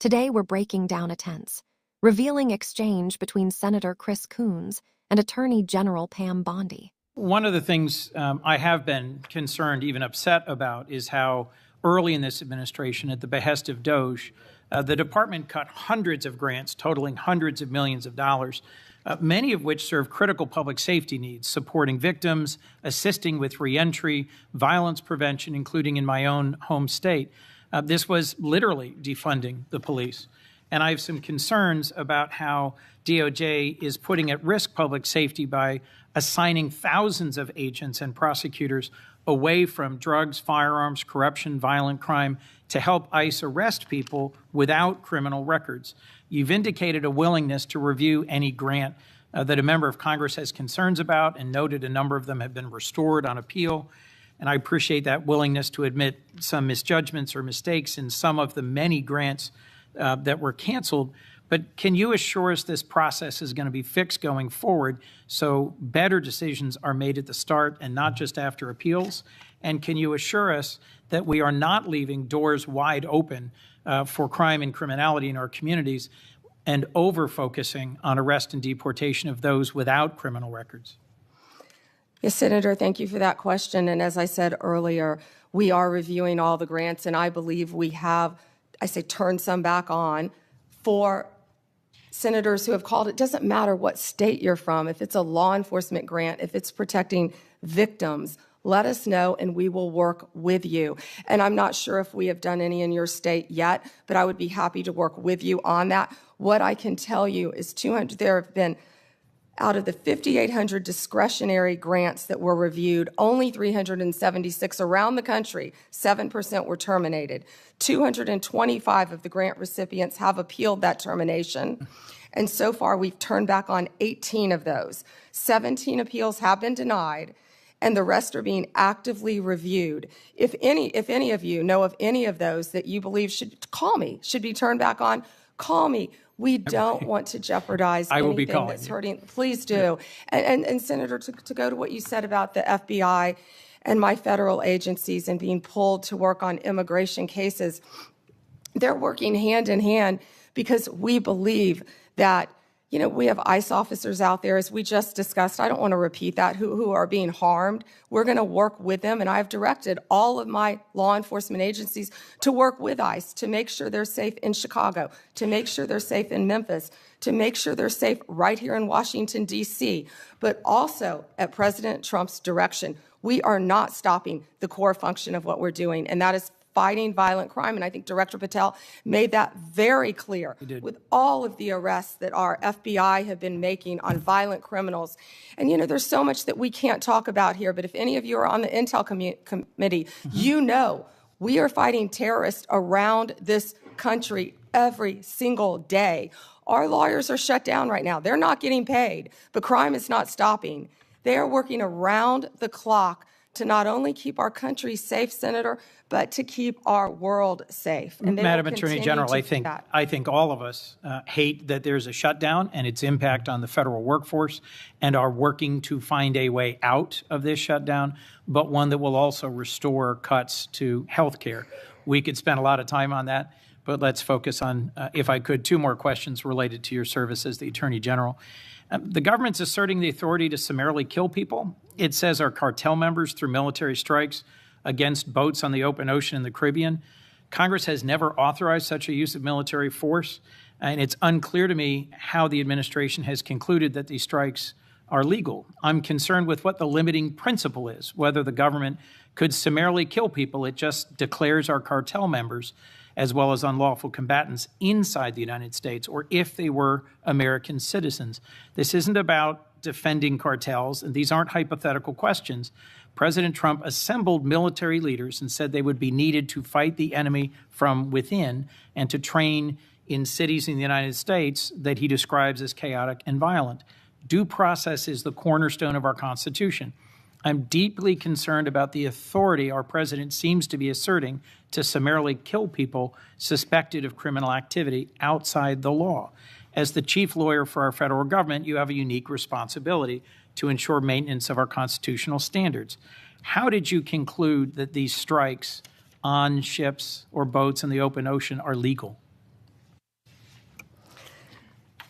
Today we're breaking down a tense, revealing exchange between Senator Chris Coons and Attorney General Pam Bondi. One of the things I have been concerned, even upset about, is how early in this administration, at the behest of DOJ, the department cut hundreds of grants totaling hundreds of millions of dollars, many of which serve critical public safety needs, supporting victims, assisting with reentry, violence prevention, including in my own home state. This was literally defunding the police. And I have some concerns about how DOJ is putting at risk public safety by assigning thousands of agents and prosecutors away from drugs, firearms, corruption, violent crime to help ICE arrest people without criminal records. You've indicated a willingness to review any grant that a member of Congress has concerns about, and noted a number of them have been restored on appeal. And I appreciate that willingness to admit some misjudgments or mistakes in some of the many grants that were canceled. But can you assure us this process is going to be fixed going forward so better decisions are made at the start and not just after appeals? And can you assure us that we are not leaving doors wide open for crime and criminality in our communities and over-focusing on arrest and deportation of those without criminal records? Yes, Senator, thank you for that question. And as I said earlier, we are reviewing all the grants, and I believe we have, turned some back on for senators who have called. It doesn't matter what state you're from. If it's a law enforcement grant, if it's protecting victims, let us know and we will work with you. And I'm not sure if we have done any in your state yet, but I would be happy to work with you on that. What I can tell you is there have been, out of the 5,800 discretionary grants that were reviewed, only 376 around the country, 7% were terminated. 225 of the grant recipients have appealed that termination. And so far, we've turned back on 18 of those. 17 appeals have been denied, and the rest are being actively reviewed. If any of you know of any of those that you believe should be turned back on, call me. We don't want to jeopardize anything that's hurting. Please do. And Senator, to go to what you said about the FBI and my federal agencies and being pulled to work on immigration cases, they're working hand in hand because we believe that, we have ICE officers out there, as we just discussed. I don't want to repeat that, who are being harmed. We're going to work with them, and I've directed all of my law enforcement agencies to work with ICE to make sure they're safe in Chicago, to make sure they're safe in Memphis, to make sure they're safe right here in Washington, D.C., but also at President Trump's direction. We are not stopping the core function of what we're doing, and that is fighting violent crime. And I think Director Patel made that very clear with all of the arrests that our FBI have been making on violent criminals. And, there's so much that we can't talk about here, but if any of you are on the Intel Committee, we are fighting terrorists around this country every single day. Our lawyers are shut down right now. They're not getting paid, but crime is not stopping. They are working around the clock to not only keep our country safe, Senator, but to keep our world safe. And Madam Attorney General, I think all of us hate that there's a shutdown and its impact on the federal workforce, and are working to find a way out of this shutdown, but one that will also restore cuts to health care. We could spend a lot of time on that, but let's focus on, if I could, two more questions related to your service as the Attorney General. The government's asserting the authority to summarily kill people. It says our cartel members through military strikes against boats on the open ocean in the Caribbean. Congress has never authorized such a use of military force, and it's unclear to me how the administration has concluded that these strikes are legal. I'm concerned with what the limiting principle is, whether the government could summarily kill people. It just declares our cartel members as well as unlawful combatants inside the United States, or if they were American citizens. This isn't about defending cartels, and these aren't hypothetical questions. President Trump assembled military leaders and said they would be needed to fight the enemy from within and to train in cities in the United States that he describes as chaotic and violent. Due process is the cornerstone of our Constitution. I'm deeply concerned about the authority our president seems to be asserting to summarily kill people suspected of criminal activity outside the law. As the chief lawyer for our federal government, you have a unique responsibility to ensure maintenance of our constitutional standards. How did you conclude that these strikes on ships or boats in the open ocean are legal?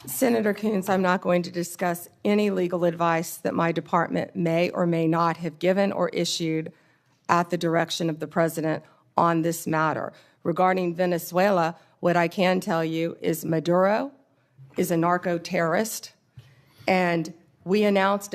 Senator Coons, I'm not going to discuss any legal advice that my department may or may not have given or issued at the direction of the president on this matter. Regarding Venezuela, what I can tell you is Maduro is a narco-terrorist, and I announced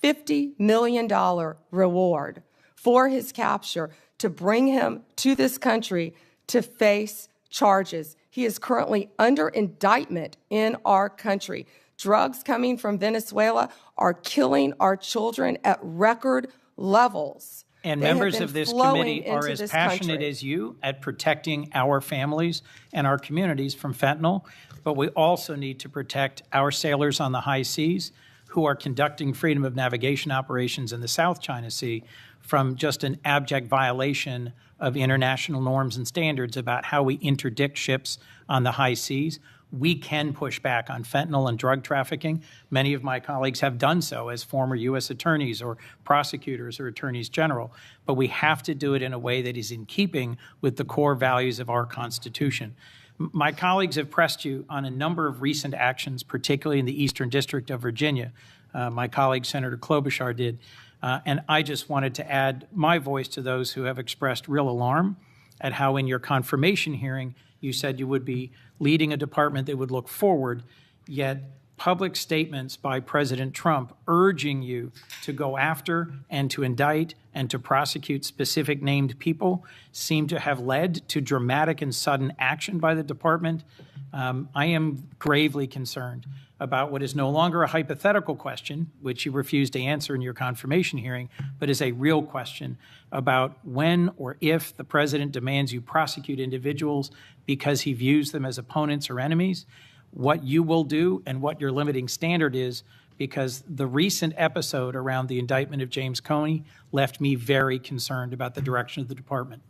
$50 million reward for his capture to bring him to this country to face charges. He is currently under indictment in our country. Drugs coming from Venezuela are killing our children at record levels. And They have members been of this flowing committee are into as this passionate country. as you at protecting our families and our communities from fentanyl, but we also need to protect our sailors on the high seas who are conducting freedom of navigation operations in the South China Sea from just an abject violation of international norms and standards about how we interdict ships on the high seas. We can push back on fentanyl and drug trafficking. Many of my colleagues have done so as former U.S. attorneys or prosecutors or attorneys general, but we have to do it in a way that is in keeping with the core values of our Constitution. My colleagues have pressed you on a number of recent actions, particularly in the Eastern District of Virginia. My colleague, Senator Klobuchar, did. And I just wanted to add my voice to those who have expressed real alarm at how in your confirmation hearing you said you would be leading a department that would look forward, yet public statements by President Trump urging you to go after and to indict and to prosecute specific named people seem to have led to dramatic and sudden action by the department. I am gravely concerned about what is no longer a hypothetical question, which you refused to answer in your confirmation hearing, but is a real question about when or if the president demands you prosecute individuals because he views them as opponents or enemies, what you will do and what your limiting standard is, because the recent episode around the indictment of James Comey left me very concerned about the direction of the department.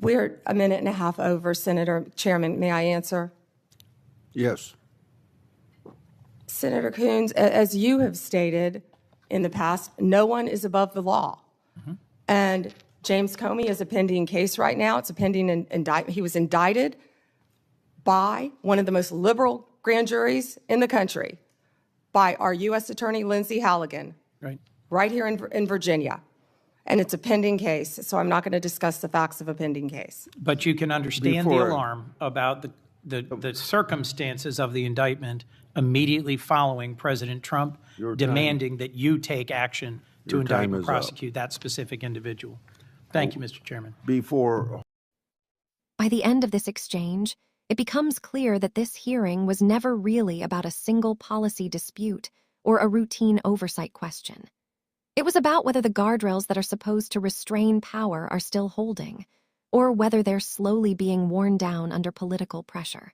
We're a minute and a half over, Senator Chairman. May I answer? Yes. Senator Coons, as you have stated in the past, no one is above the law. And James Comey is a pending case right now. It's a pending indictment. He was indicted by one of the most liberal grand juries in the country, by our U.S. Attorney Lindsay Halligan, right here in Virginia. And it's a pending case, so I'm not going to discuss the facts of a pending case. But you can understand the alarm about the circumstances of the indictment immediately following President Trump demanding that you take action to indict and prosecute that specific individual. Thank you, Mr. Chairman. By the end of this exchange, it becomes clear that this hearing was never really about a single policy dispute or a routine oversight question. It was about whether the guardrails that are supposed to restrain power are still holding, or whether they're slowly being worn down under political pressure.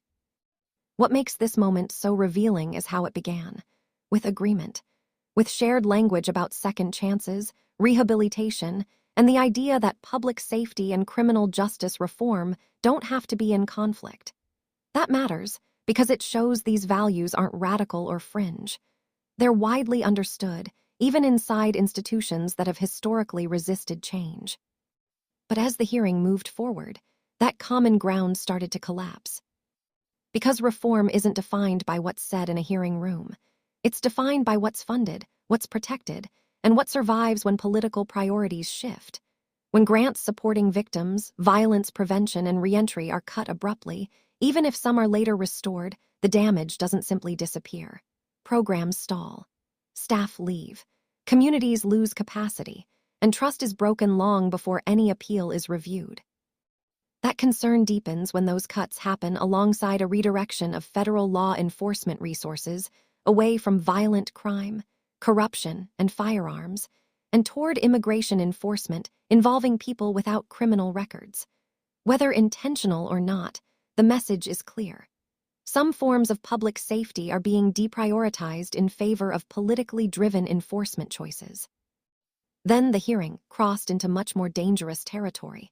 What makes this moment so revealing is how it began, with agreement, with shared language about second chances, rehabilitation, and the idea that public safety and criminal justice reform don't have to be in conflict. That matters because it shows these values aren't radical or fringe. They're widely understood, even inside institutions that have historically resisted change. But as the hearing moved forward, that common ground started to collapse. Because reform isn't defined by what's said in a hearing room. It's defined by what's funded, what's protected, and what survives when political priorities shift. When grants supporting victims, violence prevention, and reentry are cut abruptly, even if some are later restored, the damage doesn't simply disappear. Programs stall. Staff leave. Communities lose capacity, and trust is broken long before any appeal is reviewed. That concern deepens when those cuts happen alongside a redirection of federal law enforcement resources away from violent crime, corruption, and firearms, and toward immigration enforcement involving people without criminal records. Whether intentional or not, the message is clear. Some forms of public safety are being deprioritized in favor of politically driven enforcement choices. Then the hearing crossed into much more dangerous territory.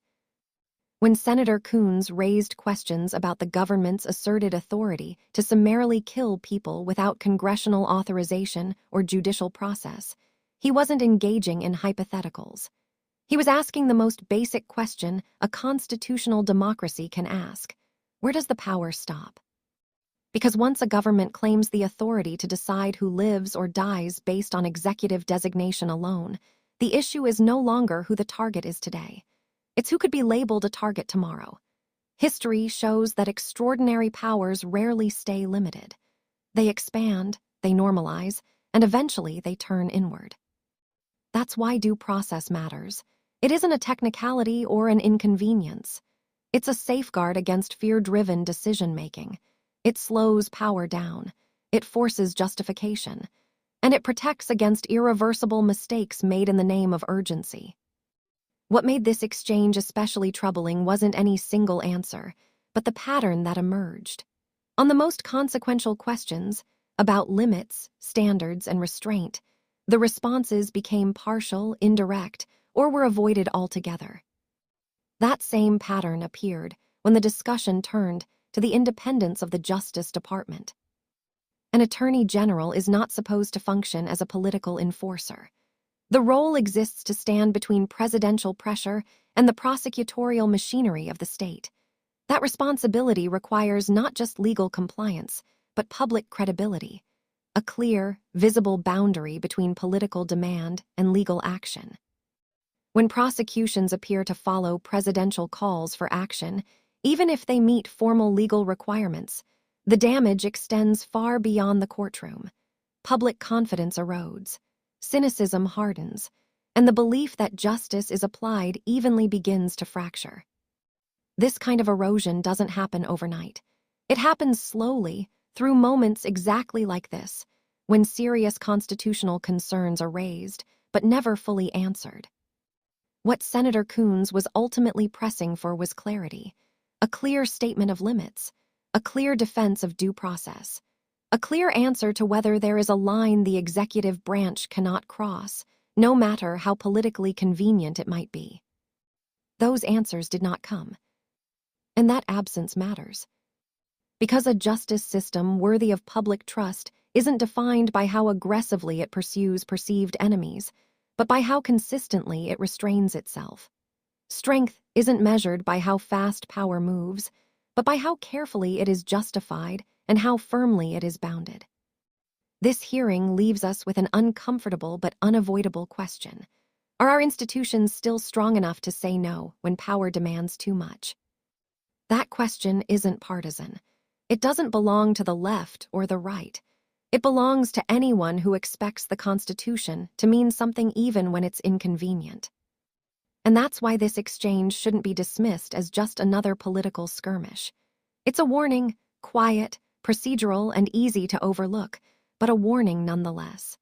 When Senator Coons raised questions about the government's asserted authority to summarily kill people without congressional authorization or judicial process, he wasn't engaging in hypotheticals. He was asking the most basic question a constitutional democracy can ask. Where does the power stop? Because once a government claims the authority to decide who lives or dies based on executive designation alone, the issue is no longer who the target is today. It's who could be labeled a target tomorrow. History shows that extraordinary powers rarely stay limited. They expand, they normalize, and eventually they turn inward. That's why due process matters. It isn't a technicality or an inconvenience. It's a safeguard against fear-driven decision-making. It slows power down. It forces justification. And it protects against irreversible mistakes made in the name of urgency. What made this exchange especially troubling wasn't any single answer, but the pattern that emerged. On the most consequential questions, about limits, standards, and restraint, the responses became partial, indirect, or were avoided altogether. That same pattern appeared when the discussion turned to the independence of the Justice Department. An attorney general is not supposed to function as a political enforcer. The role exists to stand between presidential pressure and the prosecutorial machinery of the state. That responsibility requires not just legal compliance, but public credibility, a clear, visible boundary between political demand and legal action. When prosecutions appear to follow presidential calls for action, even if they meet formal legal requirements, the damage extends far beyond the courtroom. Public confidence erodes, cynicism hardens, and the belief that justice is applied evenly begins to fracture. This kind of erosion doesn't happen overnight. It happens slowly, through moments exactly like this, when serious constitutional concerns are raised, but never fully answered. What Senator Coons was ultimately pressing for was clarity, a clear statement of limits, a clear defense of due process, a clear answer to whether there is a line the executive branch cannot cross, no matter how politically convenient it might be. Those answers did not come. And that absence matters. Because a justice system worthy of public trust isn't defined by how aggressively it pursues perceived enemies, but by how consistently it restrains itself. Strength isn't measured by how fast power moves, but by how carefully it is justified and how firmly it is bounded. This hearing leaves us with an uncomfortable but unavoidable question. Are our institutions still strong enough to say no when power demands too much? That question isn't partisan. It doesn't belong to the left or the right. It belongs to anyone who expects the Constitution to mean something even when it's inconvenient. And that's why this exchange shouldn't be dismissed as just another political skirmish. It's a warning, quiet, procedural, and easy to overlook, but a warning nonetheless.